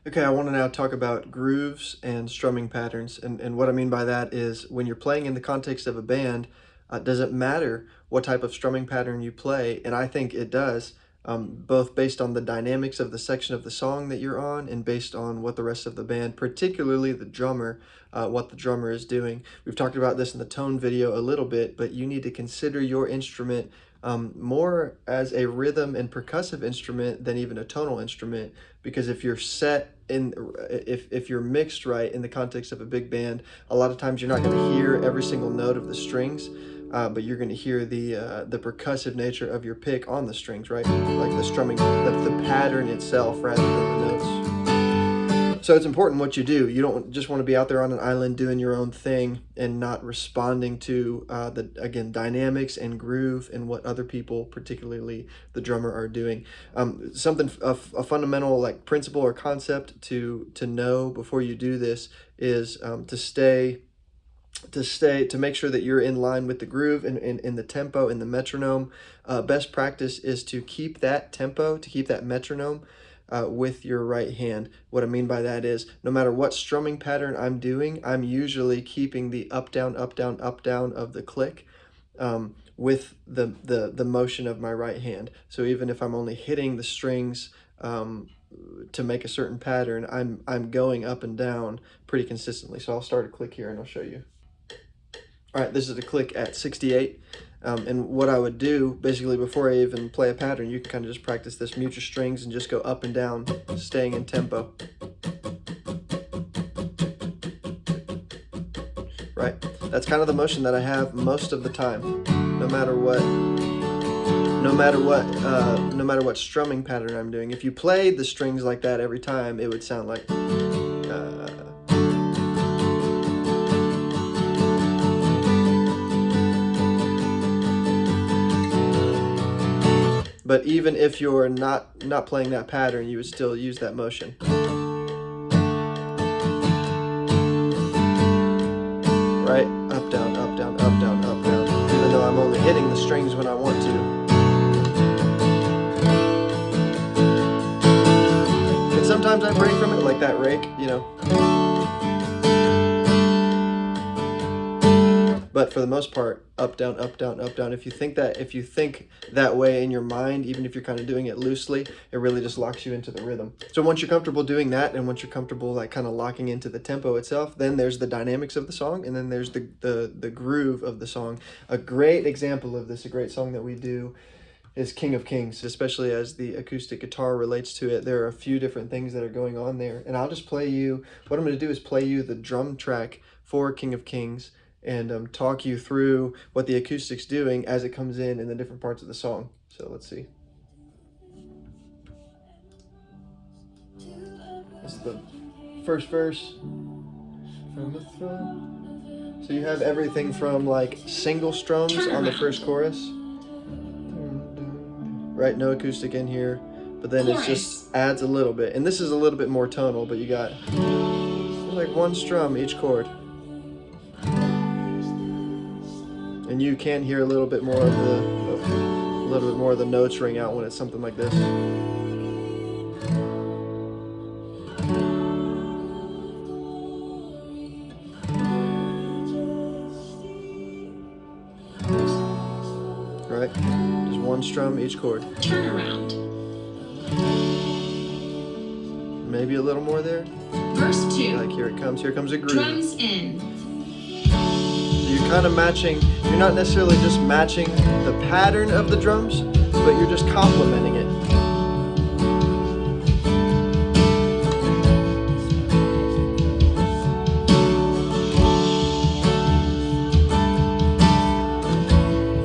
Okay, I want to now talk about grooves and strumming patterns. And what I mean by that is when you're playing in the context of a band, does it matter what type of strumming pattern you play? And I think it does, both based on the dynamics of the section of the song that you're on and based on what the rest of the band, particularly the drummer, what the drummer is doing. We've talked about this in the tone video a little bit, but you need to consider your instrument more as a rhythm and percussive instrument than even a tonal instrument, because if you're set in if you're mixed right in the context of a big band, a lot of times you're not going to hear every single note of the strings, but you're going to hear the percussive nature of your pick on the strings, right? Like the strumming, the pattern itself rather than the notes. So it's important what you do. You don't just want to be out there on an island doing your own thing and not responding to again, dynamics and groove and what other people, particularly the drummer, are doing. A fundamental like principle or concept to know before you do this is to make sure that you're in line with the groove and in the tempo and the metronome. Best practice is to keep that tempo, to keep that metronome with your right hand. What I mean by that is no matter what strumming pattern I'm doing, I'm usually keeping the up, down, up, down, up, down of the click with the motion of my right hand. So even if I'm only hitting the strings to make a certain pattern, I'm going up and down pretty consistently. So I'll start a click here and I'll show you. All right, this is a click at 68. And what I would do, basically, before I even play a pattern, you can kind of just practice this, mute your strings, and just go up and down, staying in tempo. Right? That's kind of the motion that I have most of the time, no matter what strumming pattern I'm doing. If you played the strings like that every time, it would sound like. But even if you're not playing that pattern, you would still use that motion. Right? Up, down, up, down, up, down, up, down. Even though I'm only hitting the strings when I want to. And sometimes I break from it, like that rake, you know. But for the most part, up, down, up, down, up, down. If you think that way in your mind, even if you're kind of doing it loosely, it really just locks you into the rhythm. So once you're comfortable doing that, and once you're comfortable like kind of locking into the tempo itself, then there's the dynamics of the song, and then there's the groove of the song. A great example of this, a great song that we do, is King of Kings, especially as the acoustic guitar relates to it. There are a few different things that are going on there, and I'll just play you, what I'm going to do is play you the drum track for King of Kings, and talk you through what the acoustic's doing as it comes in the different parts of the song. So let's see. This is the first verse. From the throne. So you have everything from like single strums on the first chorus. Right, no acoustic in here, but then it just adds a little bit. And this is a little bit more tonal, but you got like one strum each chord. And you can hear a little bit more of the notes ring out when it's something like this. Right? Just one strum each chord. Turn around. Maybe a little more there. Verse 2. Like here it comes. Here comes a groove. Drums in. You're kind of matching, you're not necessarily just matching the pattern of the drums, but you're just complementing it.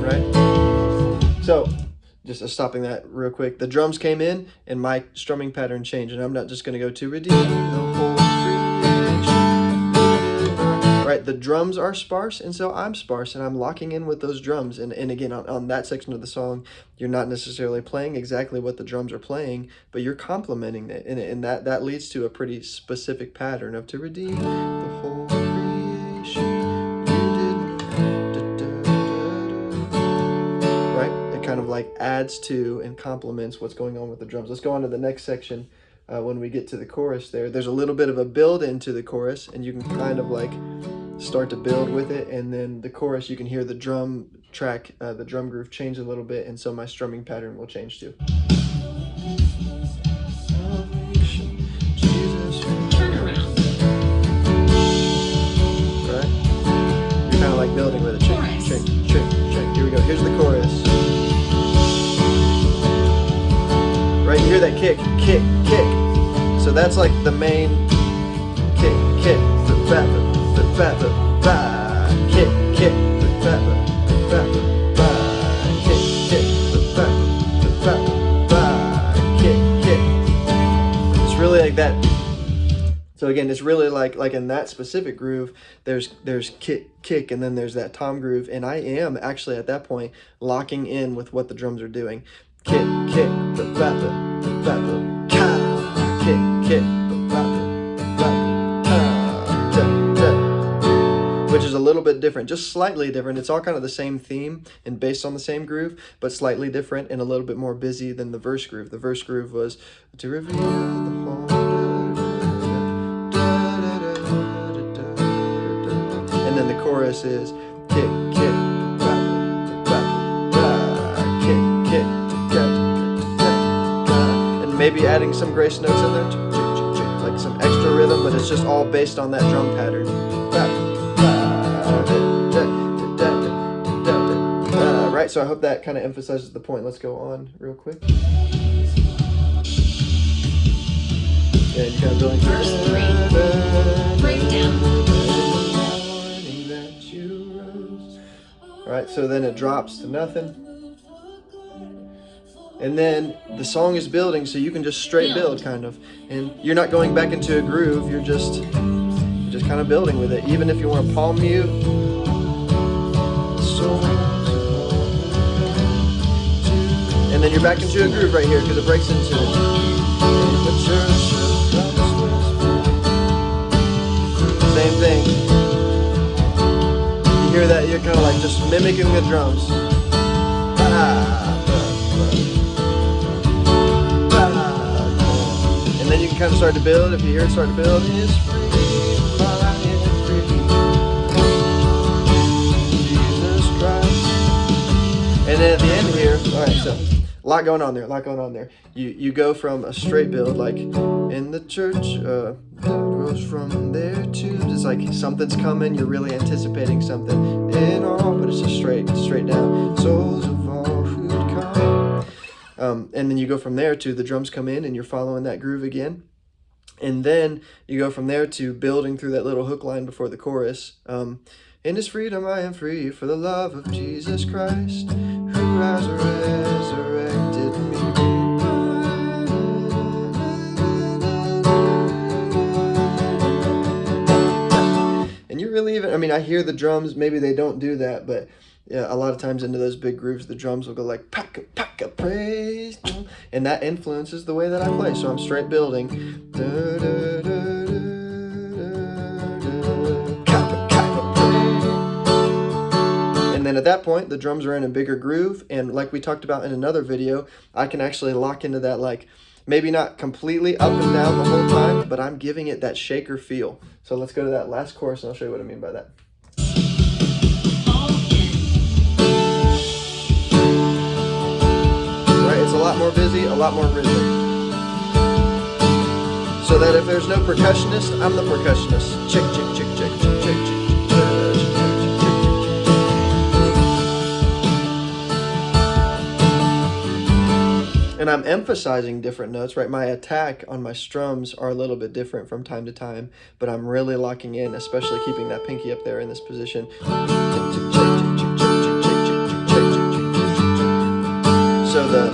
Right? So, just stopping that real quick. The drums came in and my strumming pattern changed, and I'm not just going to go to redeem the whole creation. Right, the drums are sparse, and so I'm sparse, and I'm locking in with those drums. And again, on that section of the song, you're not necessarily playing exactly what the drums are playing, but you're complementing it, and that leads to a pretty specific pattern of to redeem the whole creation. Right, it kind of like adds to and complements what's going on with the drums. Let's go on to the next section when we get to the chorus there's a little bit of a build into the chorus, and you can kind of like start to build with it, and then the chorus you can hear the drum track, the drum groove change a little bit, and so my strumming pattern will change too. Turn around. Right? You're kind of like building with it. Check, Chorus. check, check, check. Here we go. Here's the chorus. Right, you hear that kick, kick, kick. So that's like the main kick, kick, ba ba ba ba ba, kick, kick, ba ba ba ba, kick, kick, ba ba ba, kick, kick. It's really like that. So again, it's really like in that specific groove, there's kick, kick, and then there's that tom groove, and I am actually at that point locking in with what the drums are doing. Kick, kick, ba ba ba ba, ka, kick, kick, ba ba ba ka, da da, which is a little bit different, just slightly different. It's all kind of the same theme and based on the same groove, but slightly different and a little bit more busy than the verse groove. The verse groove was to reveal the whole. And then the chorus is kick, kick, ba, ba, ba, kick, kick, da, da, da, and maybe adding some grace notes in there, like some extra rhythm, but it's just all based on that drum pattern. Right, so I hope that kind of emphasizes the point. Let's go on real quick. Yeah, you kind of building. Verse 3. Breakdown. Right, so then it drops to nothing. And then the song is building, so you can just straight build kind of. And you're not going back into a groove, you're just kind of building with it. Even if you want to palm mute. And then you're back into a groove right here because it breaks into it. Same thing. You hear that? You're kind of like just mimicking the drums. And then you can kind of start to build. If you hear it start to build, it's free, Jesus Christ. And then at the end here, all right, so a lot going on there. You go from a straight build, like in the church, goes from there to, it's like something's coming, you're really anticipating something in all, but it's just straight down. Souls of all who'd come. And then you go from there to the drums come in and you're following that groove again. And then you go from there to building through that little hook line before the chorus. In his freedom I am free for the love of Jesus Christ, who has resurrected me. And you really even, I mean, I hear the drums, maybe they don't do that, but yeah, a lot of times into those big grooves, the drums will go like, pack a praise, and that influences the way that I play. So I'm straight building. And then at that point, the drums are in a bigger groove, and like we talked about in another video, I can actually lock into that, like maybe not completely up and down the whole time, but I'm giving it that shaker feel. So let's go to that last chorus and I'll show you what I mean by that. Right, it's a lot more busy, a lot more rhythmic. So that if there's no percussionist, I'm the percussionist. Chick, chick, chick, chick, chick, chick, chick. And I'm emphasizing different notes, right? My attack on my strums are a little bit different from time to time, but I'm really locking in, especially keeping that pinky up there in this position.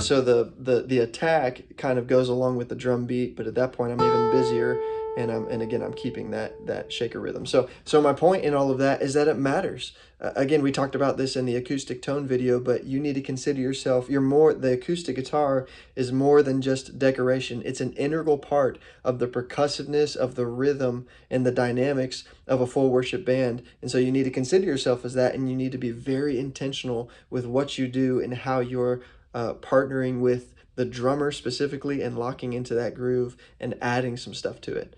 So the attack kind of goes along with the drum beat, but at that point I'm even busier, and again I'm keeping that shaker rhythm. So my point in all of that is that it matters. Again, we talked about this in the acoustic tone video, but you need to consider yourself, the acoustic guitar is more than just decoration. It's an integral part of the percussiveness, of the rhythm, and the dynamics of a full worship band. And so you need to consider yourself as that, and you need to be very intentional with what you do and how you're partnering with the drummer specifically and locking into that groove and adding some stuff to it.